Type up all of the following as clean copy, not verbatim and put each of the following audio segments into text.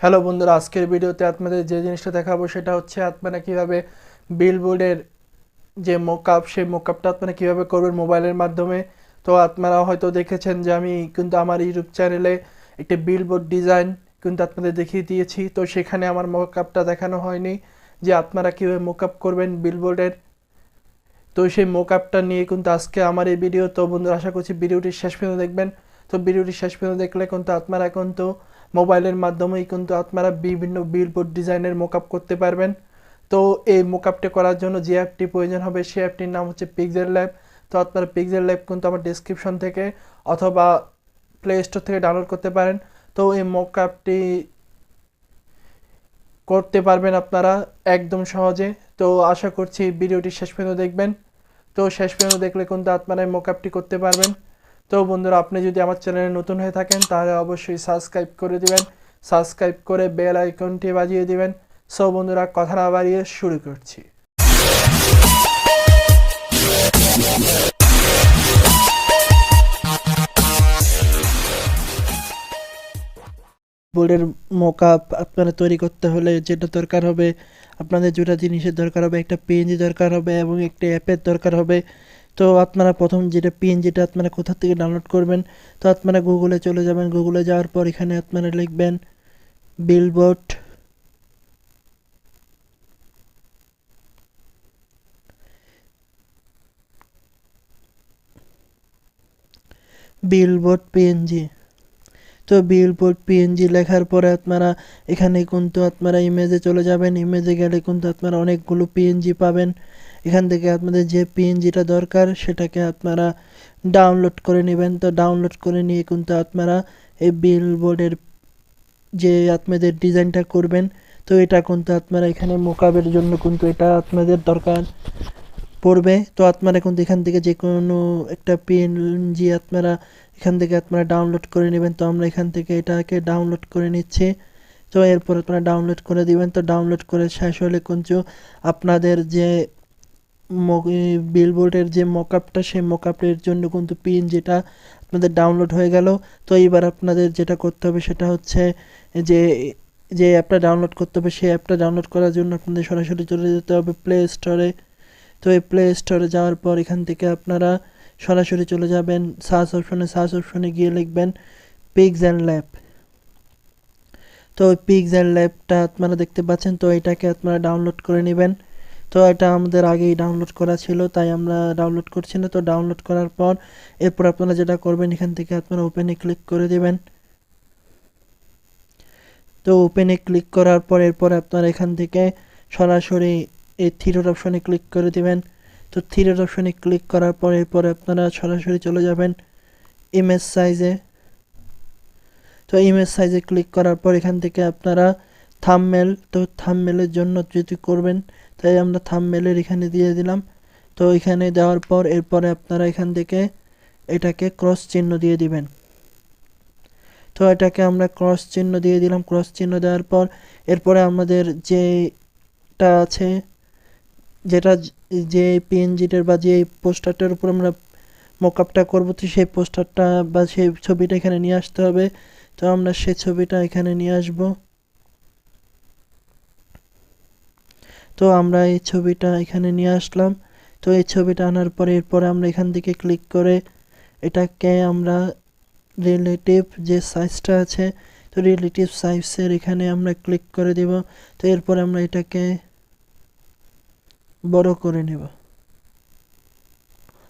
Hello বন্ধুরা, আজকের ভিডিওতে আপনাদের যে জিনিসটা দেখাবো সেটা হচ্ছে আপনারা কিভাবে বিলবোর্ডের যে মকআপ সেই মকআপটা আপনারা কিভাবে করবেন মোবাইলের মাধ্যমে। তো আপনারা হয়তো দেখেছেন যে আমি কিন্তু আমার ইউটিউব চ্যানেলে একটা বিলবোর্ড ডিজাইন কিন্তু আপনাদের দেখিয়ে দিয়েছি। তো সেখানে আমার মকআপটা দেখানো হয়নি যে আপনারা কিভাবে মকআপ করবেন বিলবোর্ডের। তো সেই মকআপটা নিয়ে কিন্তু আজকে আমার এই ভিডিও। তো বন্ধুরা, আশা করছি ভিডিওটি শেষ পর্যন্ত দেখবেন। তো ভিডিওটি শেষ পর্যন্ত দেখলে কিন্তু আপনারা কিন্তু মোবাইলের মাধ্যমেই কিন্তু আপনারা বিভিন্ন বিলবোর্ড ডিজাইনের মকআপ করতে পারবেন। তো এই মকআপটি করার জন্য যে অ্যাপটি প্রয়োজন হবে সেই অ্যাপটির নাম হচ্ছে পিক্সেল ল্যাব। তো আপনারা পিক্সেল ল্যাব কিন্তু আমার ডেসক্রিপশন থেকে অথবা প্লে স্টোর থেকে ডাউনলোড করতে পারেন। তো এই মকআপটি করতে পারবেন আপনারা একদম সহজে। তো আশা করছি ভিডিওটি শেষ পর্যন্ত দেখবেন। তো শেষ পর্যন্ত দেখলে কিন্তু আপনারা মকআপটি করতে পারবেন। তো বন্ধুরা, আপনি যদি আমার চ্যানেলে নতুন হয়ে থাকেন তাহলে অবশ্যই সাবস্ক্রাইব করে দিবেন, সাবস্ক্রাইব করে বেল আইকনটি বাজিয়ে দিবেন। সো বন্ধুরা, কথা না বাড়িয়ে শুরু করছি। বোর্ডের মকআপ আপনারা তৈরি করতে হলে যেটা দরকার হবে, আপনাদের যেটা জিনিসের দরকার হবে, একটা পিএনজি দরকার হবে এবং একটা অ্যাপের দরকার হবে। তো আপনারা প্রথম যেটা পিএনজিটা আপনারা কোথা থেকে ডাউনলোড করবেন, তো আপনারা গুগলে চলে যাবেন। গুগলে যাওয়ার পর এখানে আপনারা লিখবেন বিলবোর্ড, বিলবোর্ড পিএনজি। তো বিলবোর্ড পিএনজি লেখার পরে আপনারা এখানে কিন্তু আপনারা ইমেজে চলে যাবেন। ইমেজে গেলে কিন্তু আপনারা অনেকগুলো পিএনজি পাবেন। এখান থেকে আপনাদের যে পিএনজিটা দরকার সেটাকে আপনারা ডাউনলোড করে নেবেন। তো ডাউনলোড করে নিয়ে কিন্তু আপনারা এই বিলবোর্ডের যে আপনাদের ডিজাইনটা করবেন, তো এটা কিন্তু আপনারা এখানে মোকাবের জন্য কিন্তু এটা আপনাদের দরকার পড়বে। তো আপনারা কিন্তু এখান থেকে যে কোনো একটা পিএনজি আপনারা এখান থেকে আপনারা ডাউনলোড করে নেবেন। তো আমরা এখান থেকে এটাকে ডাউনলোড করে নিচ্ছি। তো এরপর আপনারা ডাউনলোড করে দিবেন। তো ডাউনলোড করে শেষ হলে কিন্তু আপনাদের যে বিলবোর্ডের যে মকআপটা সেই মকআপের জন্য কিন্তু পিএনজিটা আপনাদের ডাউনলোড হয়ে গেল। তো এইবার আপনাদের যেটা করতে হবে সেটা হচ্ছে যে যে অ্যাপটা ডাউনলোড করতে হবে সেই অ্যাপটা ডাউনলোড করার জন্য আপনাদের সরাসরি চলে যেতে হবে প্লে স্টোরে। তো এই প্লে স্টোরে যাওয়ার পর এখান থেকে আপনারা সরাসরি চলে যাবেন সার্চ অপশনে গিয়ে লিখবেন পিক্সেল ল্যাব। তো ওই পিক্সেল ল্যাবটা আপনারা দেখতে পাচ্ছেন। তো এটাকে আপনারা ডাউনলোড করে নেবেন। তো এটা আমাদের আগেই ডাউনলোড করা ছিল, তাই আমরা ডাউনলোড করছি না। তো ডাউনলোড করার পর এরপর আপনারা যেটা করবেন, এখান থেকে আপনারা ওপেনে ক্লিক করে দেবেন। তো ওপেনে ক্লিক করার পর এরপর আপনারা এখান থেকে সরাসরি এই থ্রি ডট অপশনে ক্লিক করে দেবেন। তো থ্রি ডট অপশনে ক্লিক করার পর এরপর আপনারা সরাসরি চলে যাবেন ইমেজ সাইজে। তো ইমেজ সাইজে ক্লিক করার পর এখান থেকে আপনারা থাম্বনেল, তো থাম্বনেলের জন্য যদি করবেন তাই আমরা থাম্বনেলের এখানে দিয়ে দিলাম। তো এখানে দেওয়ার পর এরপরে আপনারা এখান থেকে এটাকে ক্রস চিহ্ন দিয়ে দিবেন। তো এটাকে আমরা ক্রস চিহ্ন দিয়ে দিলাম। ক্রস চিহ্ন দেওয়ার পর এরপরে আমাদের যেটা আছে, যেটা যে পিএনজিটার বা যে পোস্টারটার উপর আমরা মকআপটা করবো, তো সেই পোস্টারটা বা সেই ছবিটা এখানে নিয়ে আসতে হবে। তো আমরা সেই ছবিটা এখানে নিয়ে আসব। তো আমরা এই ছবিটা এখানে নিয়ে আসলাম। তো এই ছবিটা আনার পরে এরপরে আমরা এখান থেকে ক্লিক করে এটাকে আমরা রিলেটিভ যে সাইজটা আছে, তো রিলেটিভ সাইজের এখানে আমরা ক্লিক করে দেব। তো এরপর আমরা এটাকে বড় করে নেব।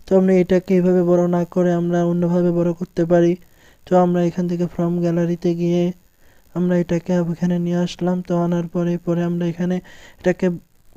তো আমরা এটাকে এইভাবে বড় না করে আমরা অন্যভাবে বড় করতে পারি। তো আমরা এখান থেকে ফ্রম গ্যালারিতে গিয়ে আমরা এটাকে এখানে নিয়ে আসলাম। তো আনার পরে আমরা এখানে এটাকে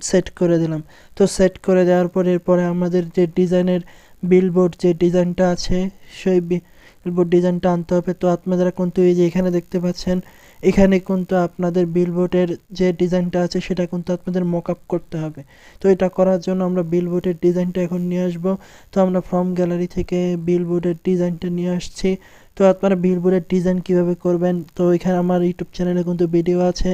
সেট করে দিলাম। তো সেট করে দেওয়ার পর এরপরে আমাদের যে ডিজাইনের বিলবোর্ড যে ডিজাইনটা আছে সেই বিলবোর্ড ডিজাইনটা আনতে হবে। তো আপনারা কিন্তু এই যে এখানে দেখতে পাচ্ছেন, এখানে কিন্তু আপনাদের বিলবোর্ডের যে ডিজাইনটা আছে সেটা কিন্তু আপনাদের মকআপ করতে হবে। তো এটা করার জন্য আমরা বিলবোর্ডের ডিজাইনটা এখন নিয়ে আসব। তো আমরা ফ্রম গ্যালারি থেকে বিলবোর্ডের ডিজাইনটা নিয়ে আসছি। তো আপনারা বিলবোর্ডের ডিজাইন কিভাবে করবেন, তো এখানে আমার ইউটিউব চ্যানেলে কিন্তু ভিডিও আছে,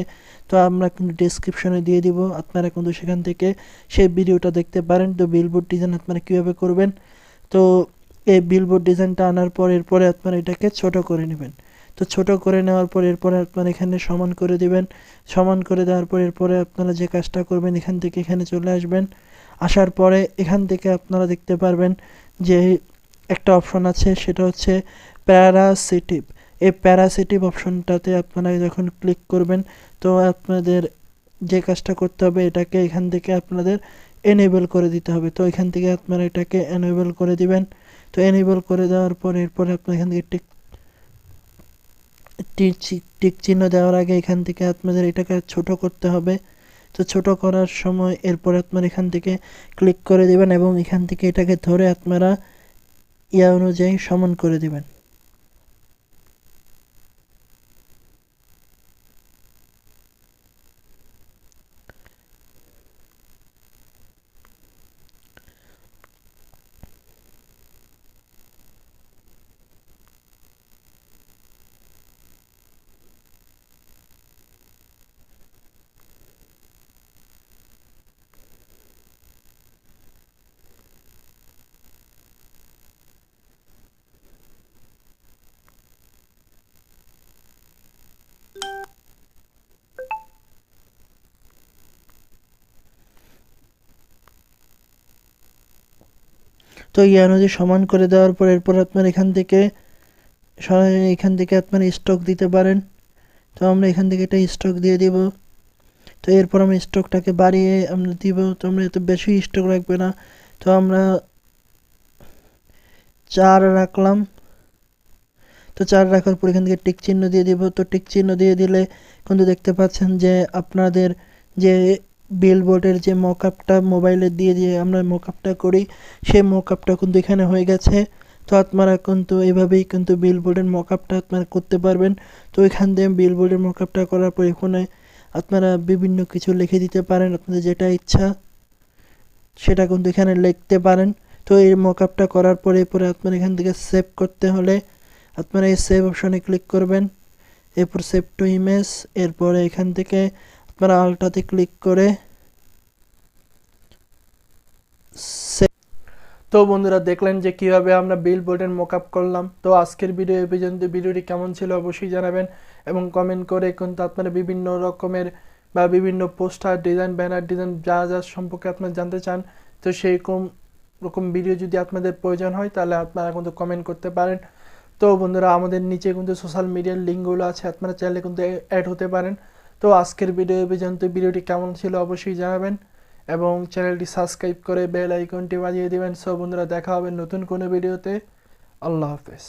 তো আমরা কিন্তু ডেসক্রিপশনে দিয়ে দিব, আপনারা কিন্তু সেখান থেকে সেই ভিডিওটা দেখতে পারেন। তো বিলবোর্ড ডিজাইন আপনারা কিভাবে করবেন, তো এই বিলবোর্ড ডিজাইনটা আনার পর এরপরে আপনারা এটাকে ছোট করে নেবেন। তো তো ছোট করে নেওয়ার পর এরপরে আপনারা এখানে সমান করে দিবেন। সমান করে দেওয়ার পর এরপরে আপনারা যে কাজটা করবেন এখান থেকে এখানে চলে আসবেন। আসার পরে এখান থেকে আপনারা দেখতে পারবেন যে একটা অপশন আছে, সেটা হচ্ছে প্যারাসিটিভ। এই প্যারাসিটিভ অপশনটাতে আপনারা যখন ক্লিক করবেন তো আপনাদের যে কাজটা করতে হবে এটাকে এখান থেকে আপনাদের এনেবল করে দিতে হবে। তো এখান থেকে আপনারা এটাকে এনেবল করে দিবেন। তো এনেবল করে দেওয়ার পর এরপরে আপনার এখান থেকে টিক চিহ্ন দেওয়ার আগে এখান থেকে আপনাদের এটাকে ছোট করতে হবে। তো ছোট করার সময় এরপরে আপনারা এখান থেকে ক্লিক করে দিবেন এবং এখান থেকে এটাকে ধরে আপনারা অনুযায়ী সমান করে দিবেন। তো অনুযায়ী সমান করে দেওয়ার পর এরপর আপনার এখান থেকে আপনার স্টক দিতে পারেন। তো আমরা এখান থেকে এটা স্টক দিয়ে দিব। তো এরপর আমরা স্টকটাকে বাড়িয়ে আমরা দিব। তো আমরা এত বেশি স্টক রাখবে না, তো আমরা 4 রাখলাম। তো 4 রাখার পর এখান থেকে টিক চিহ্ন দিয়ে দিব। তো টিক চিহ্ন দিয়ে দিলে কিন্তু দেখতে পাচ্ছেন যে আপনাদের যে বিলবোর্ডের যে মকআপটা মোবাইলে দিয়ে আমরা মকআপটা করি সেই মকআপটা কিন্তু এখানে হয়ে গেছে। তো আপনারা কিন্তু এভাবেই কিন্তু বিলবোর্ডের মকআপটা আপনারা করতে পারবেন। তো এখান দিয়ে বিলবোর্ডের মকআপটা করার পর এখানে আপনারা বিভিন্ন কিছু লিখে দিতে পারেন, আপনাদের যেটা ইচ্ছা সেটা কিন্তু এখানে লিখতে পারেন। তো এই মকআপটা করার পরে আপনারা এখান থেকে সেভ করতে হলে আপনারা এই সেভ অপশনে ক্লিক করবেন। এরপর সেভ টু ইমেজ, এরপরে এখান থেকে আপনারা আলটাতে ক্লিক করে তো বন্ধুরা দেখলেন যে কিভাবে আমরা বিলবোর্ডের মকআপ করলাম। তো আজকের ভিডিও এই পর্যন্ত। ভিডিওটি কেমন ছিল অবশ্যই জানাবেন এবং কমেন্ট করে কিন্তু আপনারা বিভিন্ন রকমের বা বিভিন্ন পোস্টার ডিজাইন, ব্যানার ডিজাইন যা যা সম্পর্কে আপনারা জানতে চান, তো সেই রকম ভিডিও যদি আপনাদের প্রয়োজন হয় তাহলে আপনারা কিন্তু কমেন্ট করতে পারেন। তো বন্ধুরা আমাদের নিচে কিন্তু সোশ্যাল মিডিয়ার লিঙ্কগুলো আছে, আপনারা চাইলে কিন্তু অ্যাড হতে পারেন। তো আজকের ভিডিও এই পর্যন্ত। ভিডিওটি কেমন ছিল অবশ্যই জানাবেন এবং চ্যানেলটি সাবস্ক্রাইব করে বেল আইকনটি বাজিয়ে দিবেন। সো বন্ধুরা দেখা হবে নতুন কোনো ভিডিওতে। আল্লাহ হাফেজ।